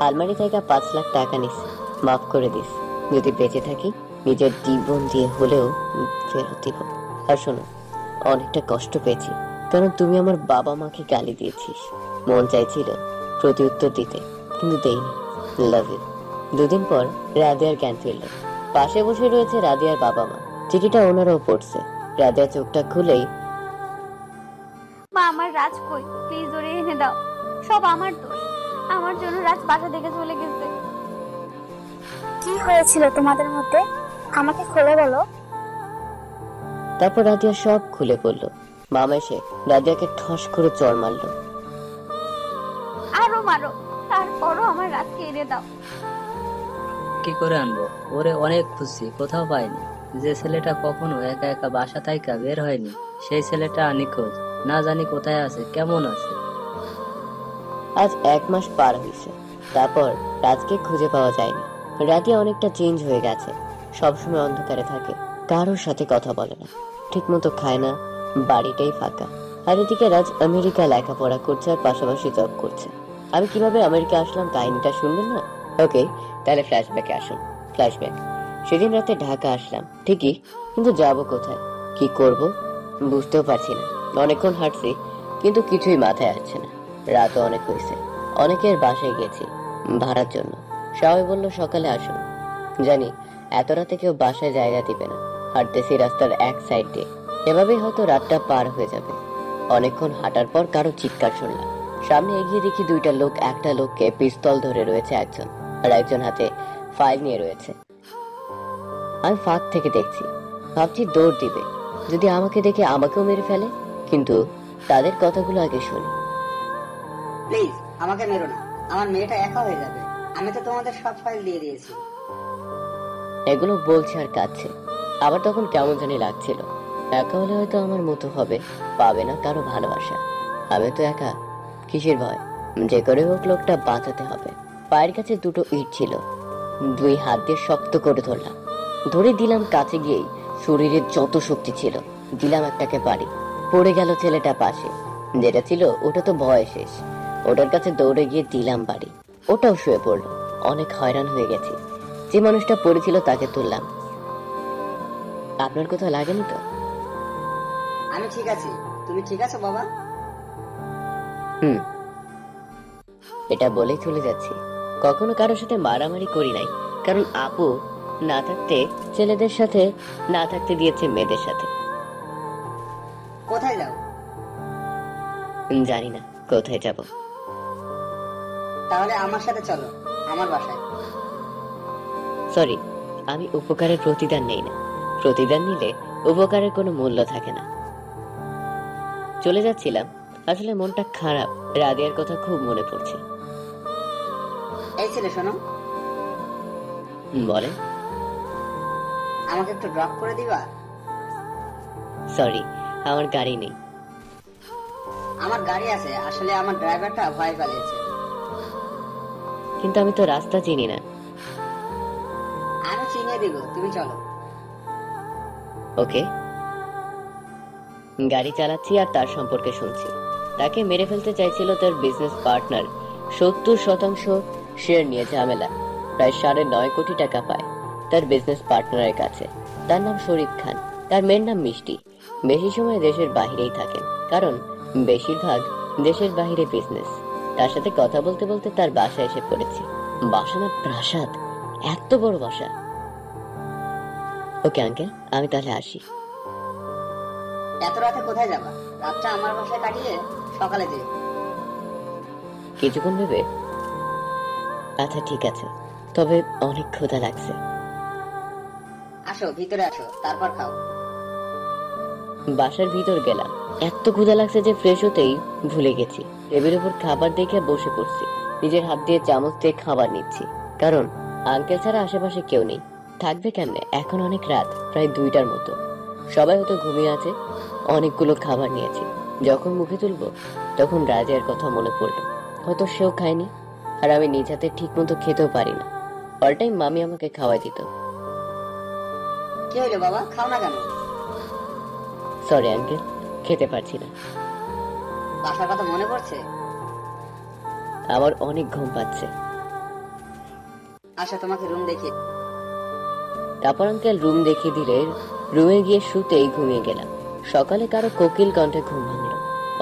আলমারি থেকে 5 লাখ টাকা নিস, মাফ করে দিস। যদি বেঁচে থাকি নিজের জীবন দিয়ে হলেও ফেরত দিব। আর শোনো, অনেকটা কষ্ট পেয়েছি, কারণ তুমি আমার বাবা মাকে গালি দিয়েছিস। মন চাইছিল প্রতি উত্তর দিতে, কিন্তু দেইনি। Love you. 2 দিন পর রাদিয়ার জ্ঞান ফিরল। পাশে বসে রয়েছে রাদিয়ার বাবা মা, চিঠিটা ওনারাও পড়ছে। রাদিয়া চোখটা খুলেই, মা, আমার রাজ কই? প্লিজ ওরে এনে দাও। সব আমার দোষ, আমার জন্য রাজ বাসা থেকে চলে গেছে। কি হয়েছিল তোমাদের মধ্যে? আমাকে খুলে বলো। তারপর রাদিয়া সব খুলে বলল। মামা এসে রাদিয়াকে ঠস করে চড় মারল। আরো মারো, তারপরও আমার রাজকে এনে দাও। কি করে আনবো? ওরে অনেক খুঁজছি, কোথাও পাইনি। যে ছেলেটা কখনো একা একা বাসা থাইকা বের হয়নি, সেই ছেলেটা নিখোঁজ। না জানি কোথায় আছে, কেমন আছে। আজ 1 মাস পার হয়েছে, তারপর রাজকে খুঁজে পাওয়া যায়নি। রাদিয়া অনেকটা চেঞ্জ হয়ে গেছে, সবসময় অন্ধকারে থাকে, কারোর সাথে কথা বলে না, ঠিক মতো খায় না, বাড়িটাই ফাঁকা। আর এদিকে রাজ আমেরিকা লেখাপড়া করছে আর পাশাপাশি জব করছে। আমি কিভাবে আমেরিকা আসলাম কাহিনীটা শুনবেন না? ওকে, তাহলে ফ্ল্যাশব্যাকে আসুন। ফ্ল্যাশব্যাক। সেদিন রাতে ঢাকা আসলাম ঠিকই, কিন্তু যাব কোথায়, কি করব বুঝতেও পারছি না। অনেকক্ষণ হাঁটছি, কিন্তু কিছুই মাথায় আসছে না। রাতও অনেক হয়েছে, অনেকের বাসায় গেছি ভাড়ার জন্য। সবাই বলল সকালে আসুন। জানি এত রাতে কেউ বাসায় জায়গা দিবে না। হাঁটতেছি রাস্তার এক সাইড দিয়ে, এভাবেই হয়তো রাতটা পার হয়ে যাবে। অনেকক্ষণ হাঁটার পর কারো চিৎকার শুনলাম। সামনে এগিয়ে দেখি 2টা লোক, একটা লোককে পিস্তল ধরে রয়েছে একজন, আর একজন হাতে ফাইল নিয়ে রয়েছে। আমি ফাঁক থেকে দেখছি, ভাবছি দৌড় দিবে, যদি আমাকে দেখে আমাকেও মেরে ফেলে। কিন্তু তাদের কথাগুলো আগে শুনি। প্লিজ আমাকে মেরো না, আমার মেয়েটা একা হয়ে যাবে। আমি তো তোমাদের সব ফাইল দিয়ে দিয়েছি। এগুলো বলছে আর কাঁদছে। আবার তখন কেমন জানি লাগছিল, একা হলে হয়তো আমার মতো হবে, পাবে না কারো ভালোবাসা। আমি তো একা, কিসের ভয়? যে করে হোক লোকটা বাঁচাতে হবে। পায়ের কাছে 2টো ইট ছিল, 2 হাত দিয়ে শক্ত করে ধরলাম। ধরে দিলাম কাছে গিয়েই, শরীরের যত শক্তি ছিল দিলাম একটাকে বাড়ি। পড়ে গেল ছেলেটা পাশে, যেটা ছিল ওটা তো ভয় শেষ। ওটার কাছে দৌড়ে গিয়ে দিলাম বাড়ি, ওটাও শুয়ে পড়লো। অনেক হয়রান হয়ে গেছি, যে মানুষটা পড়েছিল তাকে তুললাম। আপনার কোথাও লাগেনি তো? আমি ঠিক আছি, তুমি ঠিক আছো বাবা? হুম, এটা বলেই চলে যাচ্ছি। কখনো কারোর সাথে মারামারি করি নাই, কারণ আপু না থাকতে ছেলেদের সাথে, না থাকতে দিয়েছে মেয়েদের সাথে। কোথায় যাও? জানি না কোথায় যাব। তাহলে আমার সাথে চলো, আমার বাসায়। সরি, আমি উপকারের প্রতিদান নেই না। প্রতিদান নিলে উপকারের কোনো মূল্য থাকে না। চলে যাচ্ছিলাম, আসলে মনটা খারাপ, রাদিয়ার কথা খুব মনে পড়ছে। এই ছেলে শোনো, বলেন। আমাকে একটু ড্রপ করে দিবা? সরি, আমার গাড়ি নেই। আমার গাড়ি আছে, আসলে আমার ড্রাইভারটা ভয় পালিয়েছে। কিন্তু আমি তো রাস্তা চিনি না। আমি চিনিয়ে দিব, তুমি চলো। ওকে। গাড়ি চালাচ্ছি আর তার সম্পর্কে শুনছি। তাকে মেরে ফেলতে চাইছিল তার বিজনেস পার্টনার, 70% শেয়ার নিয়ে ঝামেলা। প্রায় 9.5 কোটি টাকা পায় তার বিজনেস পার্টনারের কাছে। তার নাম শরীফ খান, তার মেয়ের নাম মিষ্টি। বেশি সময় দেশের বাহিরেই থাকেন, কারণ বেশিরভাগ দেশের বাইরে বিজনেস। তার সাথে কথা বলতে বলতে তার বাসায় এসে পড়েছি। বাসা না প্রাসাদ, এত বড় বাসা। ওকে আঙ্কেল, আমি তাহলে আসি। এত রাতে কোথায় যাবা? রাতটা আমার বাসায় কাটিয়ে সকালে যেও। কিছুক্ষণ ভেবে, আচ্ছা ঠিক আছে, তবে অনেক ক্ষুধা লাগছে। আসো ভিতরে আসো, তারপর খাও। বাসার ভিতর গেলাম, এত ক্ষুধা লাগছে যে ফ্রেশ হতেই ভুলে গেছি। টেবিলের উপর খাবার দেখে বসে পড়ছি। নিজের হাত দিয়ে চামচ দিয়ে খাবার নিচ্ছি, কারণ আঙ্কেল ছাড়া আশেপাশে কেউ নেই। থাকবে কেমনে? এখন অনেক রাত, প্রায় 2টার মতো। সবাই হয়তো ঘুমিয়ে আছে। অনেকগুলো খাবার নিয়েছি। যখন মুখে তুলবো তখন রাজিয়ার কথা মনে পড়লো। হয়তো সেও খায়নি, আর আমি নিজ হাতে ঠিক মতো খেতেও পারি না। অল টাইম মামি আমাকে খাওয়াই দিত। কি হইলো বাবা, খাও না কেন? সরি আঙ্কেল, খেতে পারছি না। বাসার কথা মনে পড়ছে? আমার অনেক ঘুম পাচ্ছে। আসো তোমাকে রুম দেখি। তারপর আঙ্কেল রুম দেখিয়ে দিলে রুমে গিয়ে শুতেই ঘুমিয়ে গেলাম। সকালে কারো কোকিল কণ্ঠে ঘুম ভাঙলো।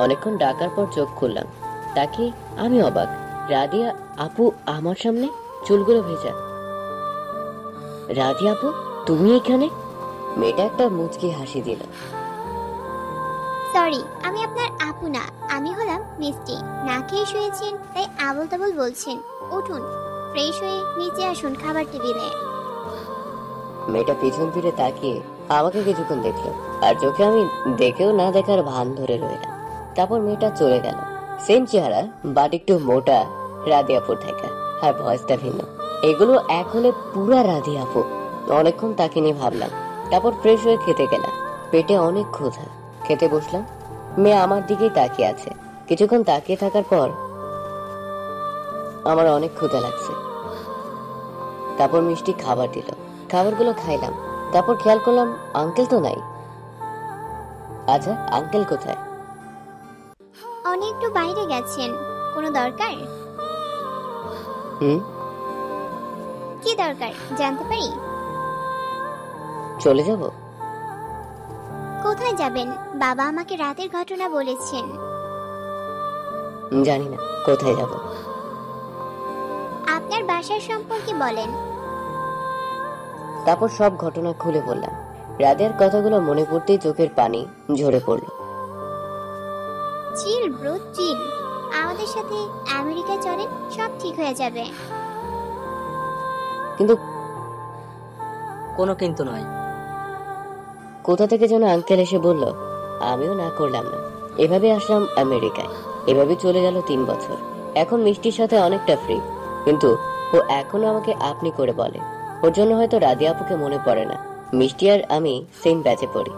অনেকক্ষণ ডাকার পর চোখ খুললাম। তাকে আমি অবাক, রাদিয়া আপু আমার সামনে, চুলগুলো ভেজা। রাদিয়া আপু, তুমি এখানে? মেয়েটা একটা মুচকি হাসি দিল। সরি, আমি আপনার আপু না, আমি হলাম মিষ্টি। না খেয়ে শুয়েছেন তাই আবল তাবল বলছেন। উঠুন, ফ্রেশ হয়ে নিচে আসুন খাবার টেবিলে। মেয়েটা পিছন ফিরে তাকিয়ে আমাকে কিছুক্ষণ দেখলো, আর চোখে আমি দেখেও না দেখার ভান ধরে রইলাম। তারপর মেয়েটা চলে গেল। সেম চেহারা, বাট একটু মোটা, রাদিয়াপুর থেকে, আর ভয়েসটা ভিন্ন। এগুলো এক হলে পুরা রাদিয়াপু। অনেকক্ষণ তাকে নিয়ে ভাবলাম। তারপর ফ্রেশ হয়ে খেতে গেলাম। পেটে অনেক ক্ষুধা। খেতে বসলাম। মেয়ে আমার দিকেই তাকিয়ে আছে। কিছুক্ষণ তাকিয়ে থাকার পর, আমার অনেক ক্ষুধা লাগছে। তারপর মিষ্টি খাবার দিল। খাবারগুলো খাইলাম। তারপর খেয়াল করলাম আঙ্কেল তো নাই। আচ্ছা, আঙ্কেল কোথায়? অনেক একটু বাইরে গেছেন। কোনো দরকার? হুম, কি দরকার জানতে পারি? চলে যাব। কোথায় যাবেন? বাবা আমাকে রাতের ঘটনা বলেছেন। জানি না কোথায় যাব। আপনার বাসার সম্পর্কে বলেন। তারপর সব ঘটনা খুলে বললাম। রাতের কথাগুলো মনে পড়তেই চোখের পানি ঝরে পড়লো। চিল ব্রো, চিল। আমাদের সাথে আমেরিকা চলেন, সব ঠিক হয়ে যাবে। কিন্তু কোনো কিন্তু নয়। কোথা থেকে যেন আঙ্কেল এসে বলল। আমিও না করলাম না। এভাবে আসলাম আমেরিকায়। এভাবে চলে গেল 3 বছর। এখন মিষ্টির সাথে অনেকটা ফ্রি, কিন্তু ও এখনো আমাকে আপনি করে বলে। ওর জন্য হয়তো রাদিয়া আপুকে মনে পড়ে না। মিষ্টি আর আমি সেম ব্যাচে পড়ি,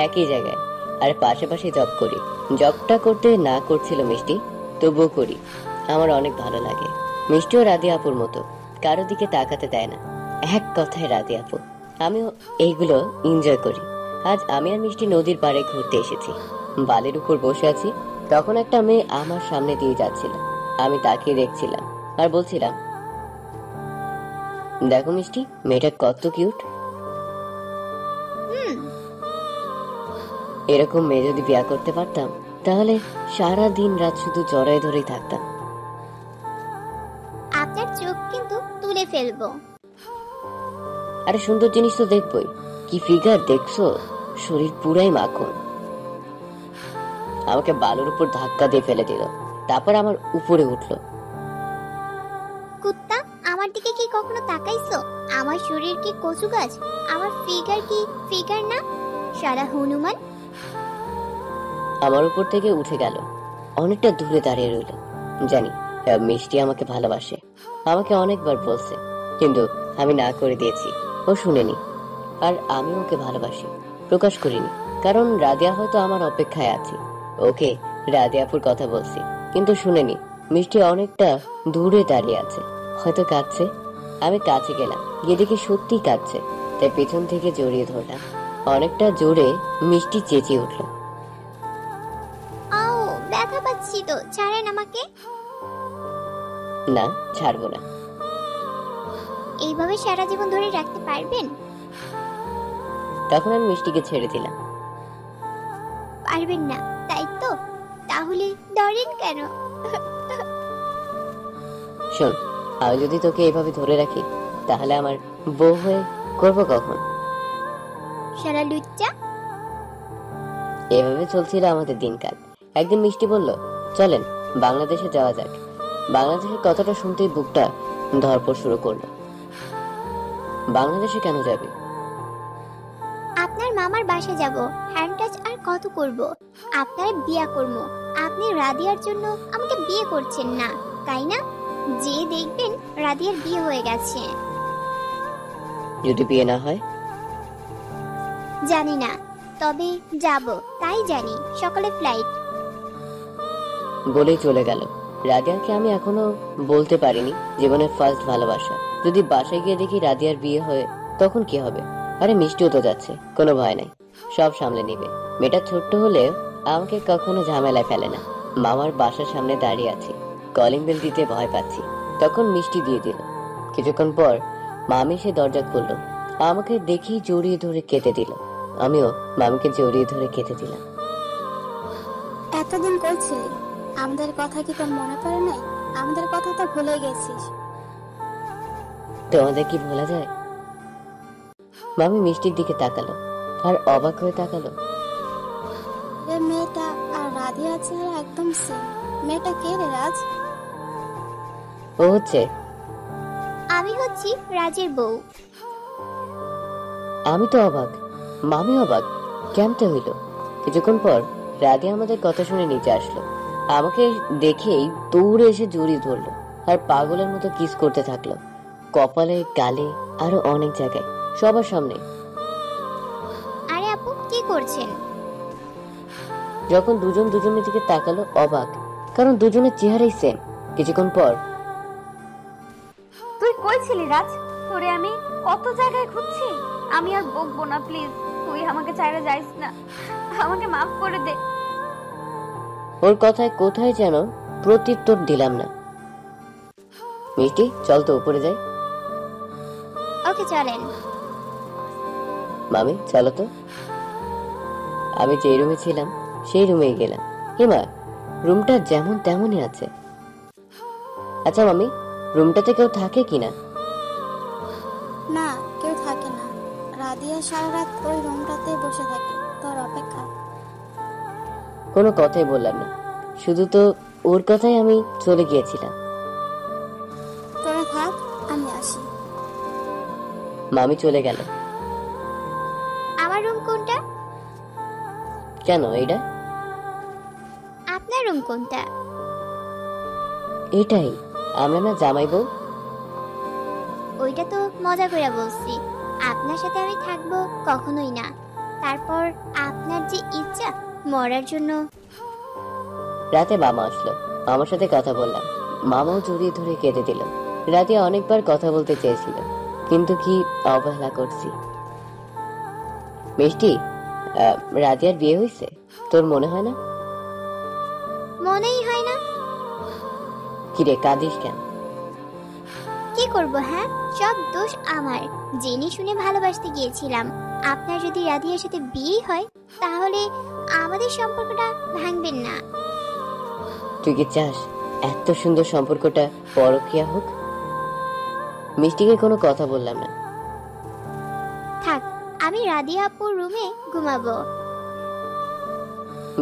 একই জায়গায়, আর পাশাপাশি জব করি। জবটা করতে না করছিল মিষ্টি, তবুও করি। আমার অনেক ভালো লাগে। মিষ্টিও রাদিয়া আপুর মতো, কারো দিকে তাকাতে দেয় না। এক কথায় রাদিয়া আপু। আমিও এইগুলো এনজয় করি। আজ আমি আর মিষ্টি নদীর পাড়ে ঘুরতে এসেছি। বালির উপর বসে আছি। তখন একটা মেয়ে আমার সামনে দিয়ে যাচ্ছিল। আমি তাকিয়ে দেখছিলাম আর বলছিলাম, দেখো মিষ্টি, মেয়েটা কত কিউট। এরকম মেয়ে যদি বিয়ে করতে পারতাম, তাহলে সারা দিন রাত শুধু জড়াই ধরেই থাকতাম। আপনার চোখ কিন্তু তুলে ফেলবো। আরে সুন্দর জিনিস তো দেখবই। কি ফিগার দেখছো, শরীর পুরাই মাখন। আমাকে বালুর উপর ধাক্কা দিয়ে ফেলে দিল। তারপর আমার উপরে উঠলো। কুত্তা, আমার দিকে কি কখনো তাকাইছো? আমার শরীর কি কচু গাছ? আমার ফিগার কি ফিগার না? সারা হনুমান। আমার উপর থেকে উঠে গেল। অনেকটা দূরে দাঁড়িয়ে রইল। জানি মিষ্টি আমাকে ভালোবাসে, আমাকে অনেকবার বলছে, কিন্তু আমি না করে দিয়েছি। ও শুনেনি। আর আমি ওকে ভালোবাসি, প্রকাশ করিনি, কারণ রাদিয়া হয়তো আমার অপেক্ষায় আছে। ওকে রাদিয়াপুর কথা বলছি, কিন্তু শুনেনি। মিষ্টি অনেকটা দূরে দাঁড়িয়ে আছে, হয়তো কাঁদছে। আমি কাছে গেলাম, গিয়ে দেখি সত্যি কাঁদছে। তাই পেছন থেকে জড়িয়ে ধরলাম। অনেকটা জোরে মিষ্টি চেঁচিয়ে উঠলো। আও, ব্যথা পাচ্ছি তো, ছাড়েন আমাকে। না, ছাড়বো না। এইভাবে সারা জীবন ধরে রাখতে পারবেন? তখন আমি মিষ্টিকে ছেড়ে দিলাম। পারবেন না, তাই তো? তাহলে ধরেন কেন? শোন, আমি যদি তোকে এইভাবে ধরে রাখি, তাহলে আমার বউ হয়ে করবো কখন? সারা লুচ্চা। এভাবে চলছিল আমাদের দিনকাল। একদিন মিষ্টি বলল, চলেন বাংলাদেশে যাওয়া যাক। বাংলাদেশের কথাটা শুনতেই বুকটা ধরপড় শুরু করলো। বাংলাদেশে কেন যাবে? আপনার মামার বাসা যাব, হ্যান্ড টাচ আর কত করব। আপনার বিয়া করব। আপনি রাদিয়ার জন্য আমাকে বিয়ে করছেন না, তাই না? যে দেখবেন রাদিয়ার বিয়ে হয়ে গেছে। যদি বিয়ে না হয়? জানি না, তবে যাব, তাই জানি সকালে ফ্লাইট। বলেই চলে গেল। রাদিয়াকে আমি এখনো বলতে পারিনি জীবনের ফার্স্ট ভালোবাসা। যদি বাসায় গিয়ে দেখি রাদিয়ার বিয়ে হয়ে, তখন কি হবে? আরে মিষ্টিও তো যাচ্ছে, কোনো ভয় নাই, সব সামলে নিবে। মেয়েটা ছোট্ট হলেও আমাকে কখনো ঝামেলায় ফেলে না। মামার বাসার সামনে দাঁড়িয়ে আছি, কলিং বেল দিতে ভয় পাচ্ছি। তখন মিষ্টি দিয়ে দিল। কিছুক্ষণ পর মামি সে দরজা খুললো, আমাকে দেখেই জড়িয়ে ধরে কেঁদে দিল। আমিও মামিকে জড়িয়ে ধরে কেঁদে দিলাম। এতদিন কই ছিলি? আমাদের কথা কি তোর মনে পড়ে নাই? আমাদের কথা তো ভুলে গেছিস। তোমাদের কি ভোলা যায়? মামি মিষ্টির দিকে তাকালো আর অবাক হয়ে তাকালো। রে মেয়েটা আর রাধিয়া চেহারা একদম সেম। মেয়েটা কে রে রাজ? ও হচ্ছে, আমি হচ্ছি রাজের বউ। আমি তো অবাক, মামি অবাক, কেমতে হইল? কিছুক্ষণ পর রাধে আমাদের কথা শুনে নিচে আসলো। আমাকে দেখেই দৌড়ে এসে জড়িয়ে ধরলো আর পাগলের মতো কিস করতে থাকলো, কপালে, গালে, আরো অনেক জায়গায়, সবার সামনে। আরে আপু, কি করছেন? যখন দুজন দুজনের দিকে তাকালো অবাক, কারণ দুজনের চেহারাই সেম। কিছুক্ষণ পর, তুই কই ছিলি রাজ? তোরে আমি কত জায়গায় খুঁজছি। আমি আর বকবো না, প্লিজ তুই আমাকে ছাইড়া যাইস না, আমাকে মাফ করে দে। ওর কথায় কোথায় যেন প্রত্যুত্তর দিলাম না। মিষ্টি, চল তো উপরে যাই। ওকে চলেন। মামি চলো তো। আমি যে রুমে ছিলাম সেই রুমেই গেলাম। হিমা, রুমটা যেমন তেমনই আছে। আচ্ছা মামি, রুমটাতে কেউ থাকে কিনা? না, কেউ থাকে না। রাধিয়া সারা রাত ওই রুমটাতে বসে থাকে তোর অপেক্ষা। কোনো কথাই বললাম না, শুধু তো ওর কথাই আমি চলে গিয়েছিলাম। তোরা থাক, আমি আসি। মামি চলে গেল। আমার রুম কোনটা? কেন এইটা? আপনার রুম কোনটা? এটাই। আমরা না জামাই বউ? ওইটা তো মজা করে বলছি। আপনার সাথে আমি থাকবো কখনোই না। তারপর আপনার যে ইচ্ছা মরার জন্য। রাতে মামা আসলো, আমার সাথে কথা বললাম। মামাও জড়িয়ে ধরে কেঁদে দিল। রাতে অনেকবার কথা বলতে চেয়েছিল, কিন্তু কি অবহেলা করছি। মিষ্টি, রাদিয়ার বিয়ে হয়েছে, তোর মনে হয় না? মনেই হয় না। কিরে কাঁদিস কেন? কি করব? হ্যাঁ, সব দোষ আমার। জেনে শুনে ভালোবাসতে গিয়েছিলাম। আপনার যদি রাধিয়ার সাথে বিয়ে হয় তাহলে আমাদের সম্পর্কটা ভাঙবেন না। তুই কি চাস এত সুন্দর সম্পর্কটা পরকীয়া হোক? মিষ্টিকে কোনো কথা বললাম না। থাক, আমি রাধিয়া আপুর রুমে ঘুমাবো।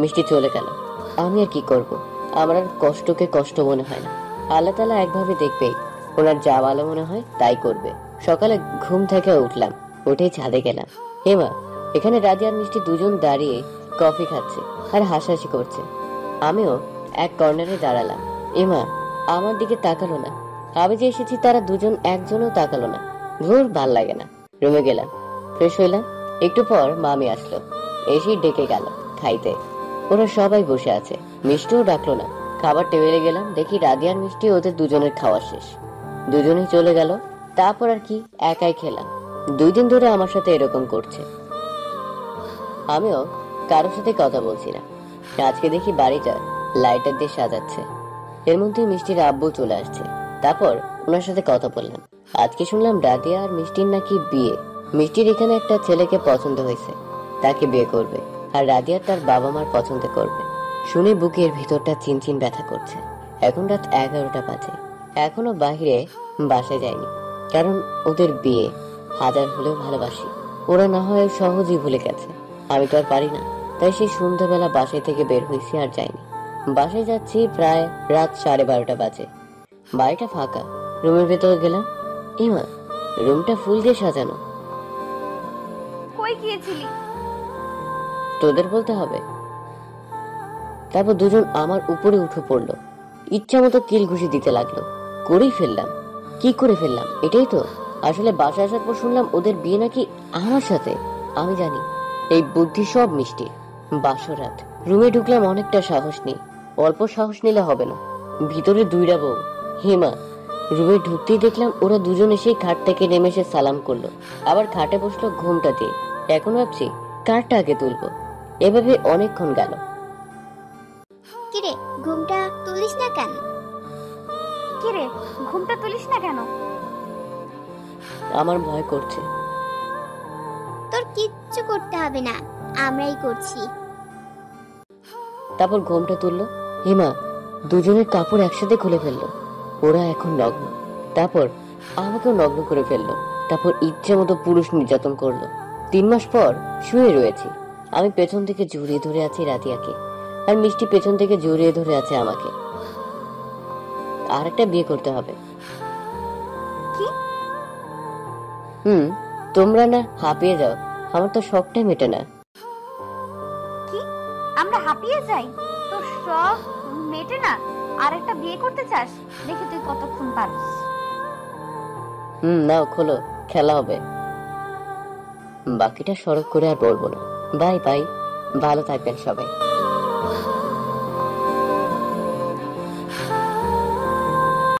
মিষ্টি চলে গেল। আমি আর কি করব? আমার আর কষ্টকে কষ্ট মনে হয় না। আল্লাহ তাআলা একভাবে দেখবেই, ওনার যা ভালো মনে হয় তাই করবে। সকালে ঘুম থেকে উঠলাম, উঠেই ছাদে গেলাম। হেমা, এখানে রাজি আর মিষ্টি দুজন দাঁড়িয়ে কফি খাচ্ছে আর হাসাহাসি করছে। আমিও এক কর্নারে দাঁড়ালাম। এমা আমার দিকে তাকালো না। আমি যে এসেছি তারা দুজন একজনও তাকালো না। ঘোর ভাল লাগে না। রুমে গেলাম, ফ্রেশ হইলাম। একটু পর মামি আসলো, এসেই ডেকে গেল খাইতে। ওরা সবাই বসে আছে, মিষ্টিও ডাকলো না। খাবার টেবিলে গেলাম, দেখি রাদিয়ার মিষ্টি ওদের দুজনের খাওয়া শেষ। দুজনেই চলে গেল। তারপর আর কি, একাই খেলাম। 2 দিন ধরে আমার সাথে এরকম করছে। আমিও কারোর সাথে কথা বলছি না। আজকে দেখি বাড়িটা লাইটার দিয়ে সাজাচ্ছে। এর মধ্যে মিষ্টির আব্বু চলে আসছে। তারপর ওনার সাথে কথা বললাম। আজকে শুনলাম রাদিয়া আর মিষ্টির নাকি বিয়ে। মিষ্টির এখানে একটা ছেলেকে পছন্দ হয়েছে, তাকে বিয়ে করবে। আর রাদিয়া তার বাবা মার পছন্দ করবে। শুনে বুকের ভিতরটা চিনচিন ব্যথা করছে। এখন রাত 11টা বাজে, এখনো বাহিরে বাসায় যায়নি, কারণ ওদের বিয়ে। হাজার হলেও ভালোবাসি, ওরা না হয় সহজেই ভুলে গেছে, আমি তো আর পারি না। তাই সেই সন্ধ্যাবেলা বাসায় থেকে বের হয়েছি, আর যাইনি। বাসায় যাচ্ছি প্রায় রাত 12:30 বাজে। বাড়িটা ফাঁকা। রুমের ভেতরে গেলাম, ইমা রুমটা ফুল দিয়ে সাজানো। কই গিয়েছিলি? তোদের বলতে হবে? তারপর দুজন আমার উপরে উঠে পড়লো, ইচ্ছা মতো কিল ঘুষি দিতে লাগলো। করেই ফেললাম। কি করে ফেললাম এটাই তো। আসলে বাসায় আসার পর শুনলাম ওদের বিয়ে নাকি আমার সাথে। আমি জানি এই বুদ্ধি সব মিষ্টি। বাসরাত রুমে ঢুকলাম, অনেকটা সাহস নেই। অল্প সাহস নিলে হবে না, ভিতরে দুইটা বউ। হেমা রুমে ঢুকতেই দেখলাম ওরা দুজন এসে খাট থেকে নেমে এসে সালাম করলো, আবার খাটে বসলো ঘুমটা দিয়ে। এখন ভাবছি কারটা আগে তুলবো। এভাবে অনেকক্ষণ গেল। কিরে ঘুমটা তুলিস না কেন? কিরে ঘুমটা তুলিস না কেন? আমার ভয় করছে। তোর কিচ্ছু করতে হবে না, আমরাই করছি। তারপর ঘুমটা তুললো। হেমা দুজনের কাপড় একসাথে খুলে ফেললো। ওরা এখন নগ্ন। তারপর আমাকেও নগ্ন করে ফেললো। তারপর ইচ্ছে মতো পুরুষ নির্যাতন করলো। 3 মাস পর শুয়ে রয়েছি। আমি পেছন থেকে জড়িয়ে ধরে আছি রাদিয়াকে, আর মিষ্টি পেছন থেকে জড়িয়ে ধরে আছে আমাকে। আর একটা বিয়ে করতে হবে। কি? তোমরা না হাঁপিয়ে যাও, আমার তো শখটাই মেটে না। কি আমরা হাঁপিয়ে যাই? তোর শখ মেটে না আর একটা বিয়ে করতে চাস? দেখি তুই কতক্ষণ পারিস। নাও খোলো, খেলা হবে। বাকিটা সড়ক করে আর বলবো না। বাই বাই, ভালো থাকবেন সবাই।